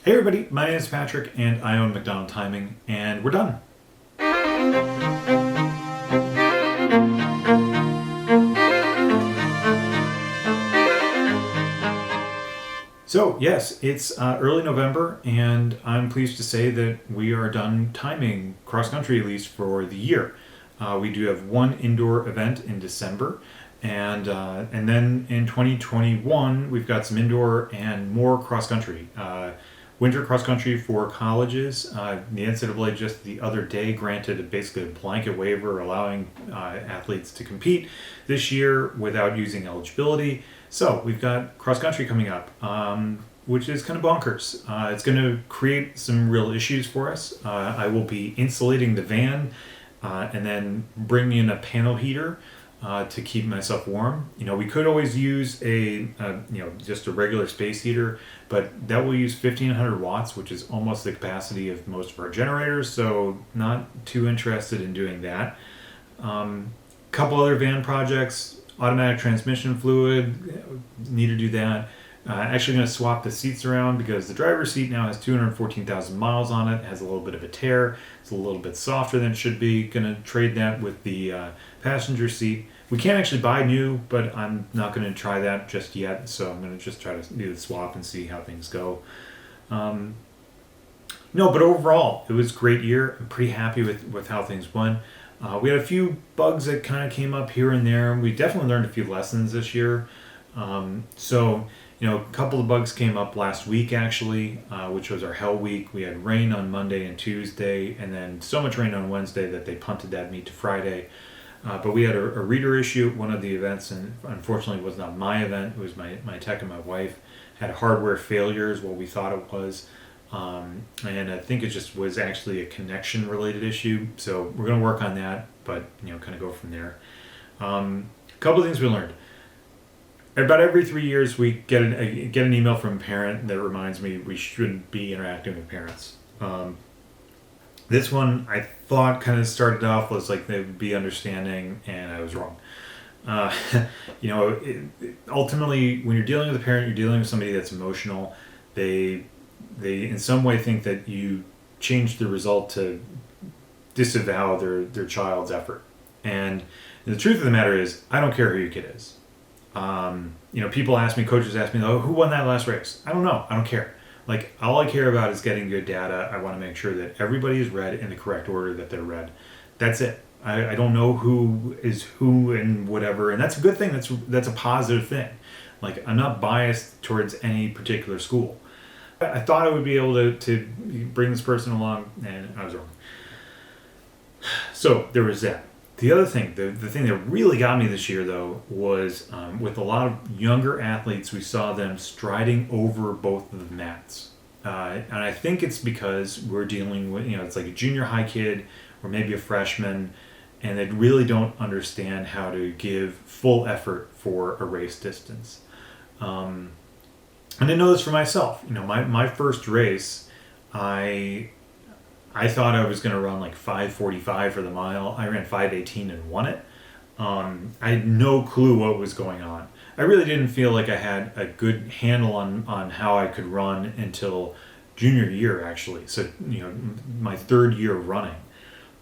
Hey everybody, my name is Patrick and I own MacDonald Timing, and we're done. So yes, it's early November and I'm pleased to say that we are done timing cross country, at least for the year. We do have one indoor event in December, and then in 2021 we've got some indoor and more cross country. Winter cross country for colleges. The NCAA just the other day granted basically a blanket waiver allowing athletes to compete this year without using eligibility. So we've got cross country coming up, which is kind of bonkers. It's going to create some real issues for us. I will be insulating the van and then bringing in a panel heater to keep myself warm. We could always use just a regular space heater, but that will use 1,500 watts, which is almost the capacity of most of our generators. So not too interested in doing that. Couple other van projects, automatic transmission fluid, need to do that. Actually going to swap the seats around because the driver's seat now has 214,000 miles on it. It has a little bit of a tear. It's a little bit softer than it should be. Going to trade that with the passenger seat. We can't actually buy new, but I'm not going to try that just yet. So I'm going to just try to do the swap and see how things go. No, but overall, it was a great year. I'm pretty happy with how things went. We had a few bugs that kind of came up here and there. We definitely learned a few lessons this year. A couple of bugs came up last week actually, which was our hell week. We had rain on Monday and Tuesday, and then so much rain on Wednesday that they punted that meet to Friday. But we had a reader issue at one of the events, and unfortunately it was not my event. It was my tech and my wife had hardware failures, what we thought it was. And I think it just was actually a connection related issue. So we're going to work on that, but kind of go from there. A couple of things we learned. About every 3 years, we get an email from a parent that reminds me we shouldn't be interacting with parents. This one I thought kind of started off was like they would be understanding, and I was wrong. Ultimately, when you're dealing with a parent, you're dealing with somebody that's emotional. They in some way think that you change the result to disavow their child's effort. And the truth of the matter is, I don't care who your kid is. People ask me, coaches ask me, who won that last race? I don't know. I don't care. Like, all I care about is getting good data. I want to make sure that everybody is read in the correct order that they're read. That's it. I don't know who is who and whatever, and that's a good thing. That's a positive thing. Like, I'm not biased towards any particular school. I thought I would be able to bring this person along, and I was wrong. So there was that. The other thing, the thing that really got me this year, though, was with a lot of younger athletes, we saw them striding over both of the mats. And I think it's because we're dealing with, it's like a junior high kid or maybe a freshman, and they really don't understand how to give full effort for a race distance. And I know this for myself. My first race, I thought I was going to run like 5:45 for the mile. I ran 5:18 and won it. I had no clue what was going on. I really didn't feel like I had a good handle on how I could run until junior year, actually. So, my third year of running.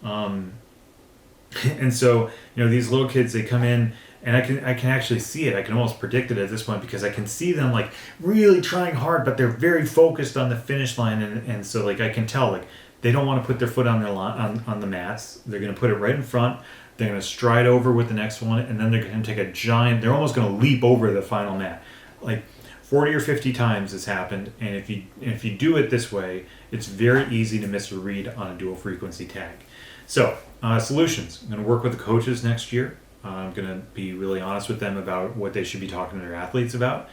And so, these little kids, they come in, and I can actually see it. I can almost predict it at this point because I can see them like really trying hard, but they're very focused on the finish line, and so like I can tell like they don't want to put their foot on their on the mats. They're going to put it right in front. They're going to stride over with the next one, and then they're going to take a giant. They're almost going to leap over the final mat, like 40 or 50 times this happened. And if you do it this way, it's very easy to miss a read on a dual frequency tag. So solutions. I'm going to work with the coaches next year. I'm going to be really honest with them about what they should be talking to their athletes about,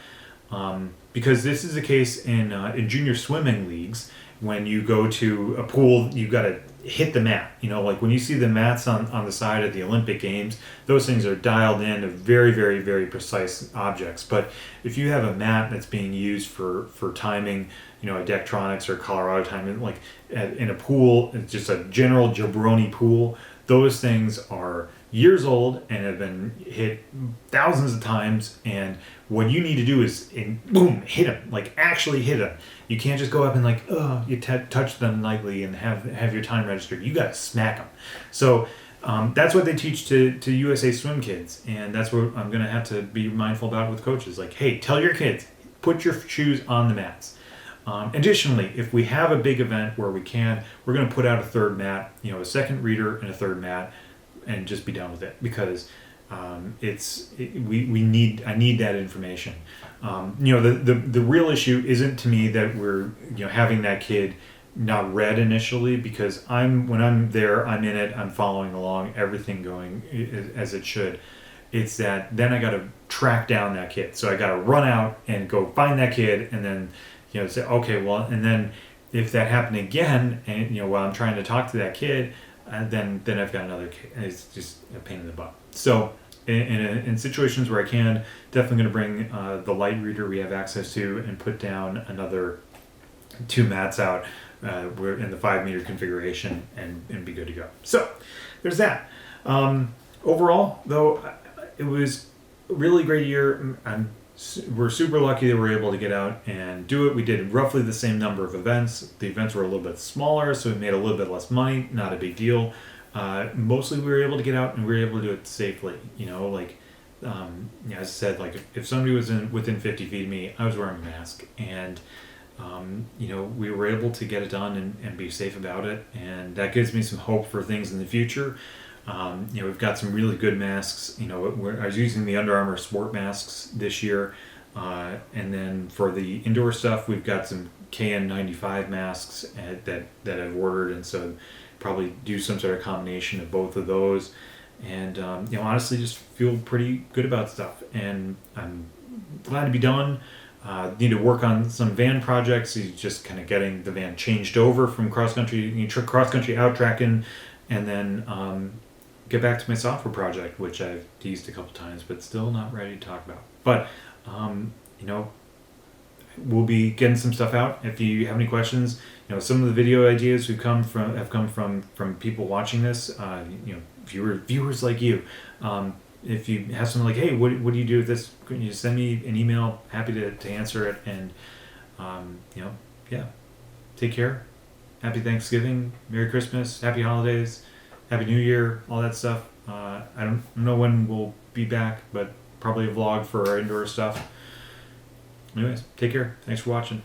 because this is the case in junior swimming leagues. When you go to a pool, you've got to hit the mat. Like when you see the mats on the side of the Olympic Games, those things are dialed in to very, very, very precise objects. But if you have a mat that's being used for timing, a Dektronics or Colorado timing, like in a pool, it's just a general jabroni pool, those things are years old and have been hit thousands of times. And what you need to do is, boom, hit them, like actually hit them. You can't just go up and like, oh, you touch them lightly and have your time registered. You got to smack them. So that's what they teach to USA Swim kids. And that's what I'm going to have to be mindful about with coaches. Like, hey, tell your kids, put your shoes on the mats. Additionally, if we have a big event where we're going to put out a third mat, a second reader and a third mat, and just be done with it, because I need that information. The real issue isn't to me that we're having that kid not read initially, because when I'm there, I'm in it, I'm following along, everything going as it should. It's that then I got to track down that kid, so I got to run out and go find that kid, and then say, okay, well, and then if that happened again, and while I'm trying to talk to that kid, then I've got another kid, and it's just a pain in the butt. So in situations where I can, definitely going to bring the light reader we have access to, and put down another 2 mats out. We're in the 5-meter configuration, and be good to go. So there's that. Overall, though, it was a really great year. We're super lucky that we're able to get out and do it. We did roughly the same number of events. The events were a little bit smaller, so we made a little bit less money. Not a big deal. Mostly we were able to get out and we were able to do it safely. As I said, like if somebody was within 50 feet of me, I was wearing a mask, and we were able to get it done and be safe about it, and that gives me some hope for things in the future. We've got some really good masks. I was using the Under Armour sport masks this year, and then for the indoor stuff, we've got some KN95 masks that I've ordered, and so probably do some sort of combination of both of those. And honestly, just feel pretty good about stuff, and I'm glad to be done. Need to work on some van projects. Just kind of getting the van changed over from cross country out tracking, and then get back to my software project, which I've teased a couple times, but still not ready to talk about. But we'll be getting some stuff out. If you have any questions, some of the video ideas have come from people watching this. Viewers like you. If you have something like, hey, what do you do with this? Can you send me an email? Happy to answer it. And take care. Happy Thanksgiving, Merry Christmas, Happy Holidays, Happy New Year, all that stuff. I don't know when we'll be back, but probably a vlog for our indoor stuff. Anyways, take care. Thanks for watching.